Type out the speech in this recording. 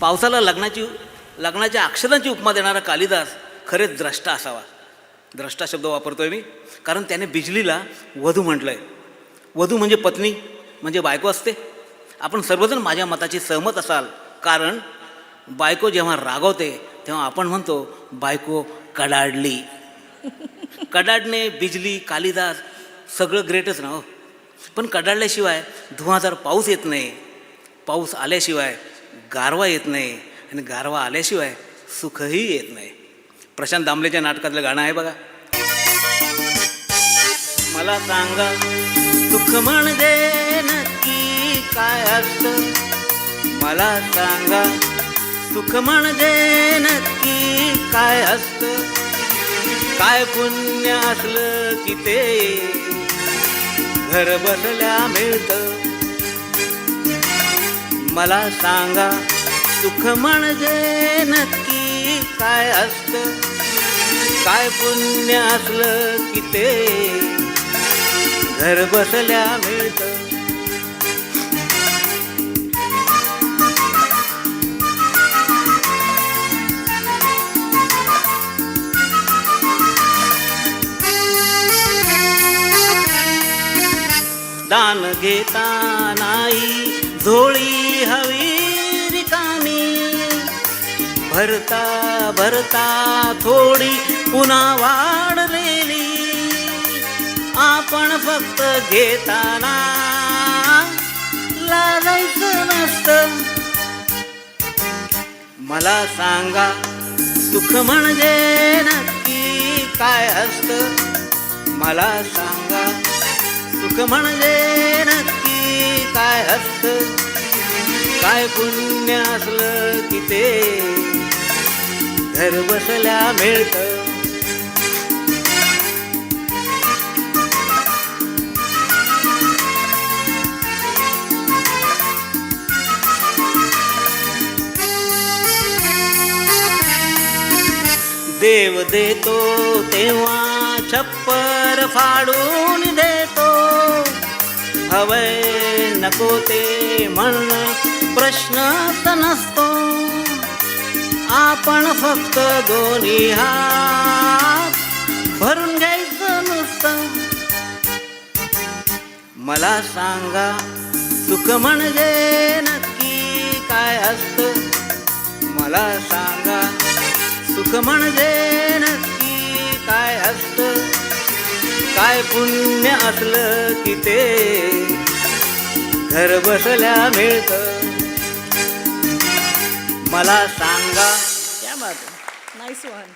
पावसाला लग्नाच्या अक्षरांची उपमा देणारा कालिदास खरेच द्रष्टा असावा. द्रष्टा शब्द वापरतोय मी कारण त्याने बिजलीला वधू म्हटलं आहे. वधू म्हणजे पत्नी म्हणजे बायको असते. आपण सर्वजण माझ्या मताची सहमत असाल, कारण बायको जेव्हा रागवते तेव्हा आपण म्हणतो बायको कडाडली. कडाडणे, बिजली, कालिदास सगळं ग्रेटच ना हो. पण कडाडल्याशिवाय धुवाधार पाऊस येत नाही, पाऊस आल्याशिवाय गारवा येत नाही, आणि गारवा आल्याशिवाय सुखही येत नाही. प्रशांत दामलेच्या नाटकातलं गाणं आहे बघा. मला सांगा सुख म्हणजे नक्की काय असतं, मला सांगा सुख म्हणजे नक्की काय असतं, काय पुण्य असलं की ते घर बसल्या मिळतं. मला सांगा सुख म्हणजे नक्की काय असतं, काय पुण्य असलं की ते घर बसल्या मिळतं. दान घेता नाही झोळी हवी रिकामी, भरता भरता थोडी पुन्हा वाढलेली. आपण फक्त घेताना लाजायचं नसतं. मला सांगा सुख म्हणजे नक्की काय असतं, मला सांगा सुख म्हणजे नक्की काय असतं, काय पुण्य असलं की ते घर बसल्या मिळतं. देव देतो तेव्हा छप्पर फाडून देतो, हवय नको ते म्हणणं प्रश्नच नसतो. आपण फक्त दोन्ही हात भरून घ्यायचं नुसतं. मला सांगा सुख म्हणजे नक्की काय असतं, मला सांगा सुख म्हणजे नक्की काय असतं, काय पुण्य असलं की ते घर बसल्या मिळतं. मला सांगा. क्या बात है, नाइस वन.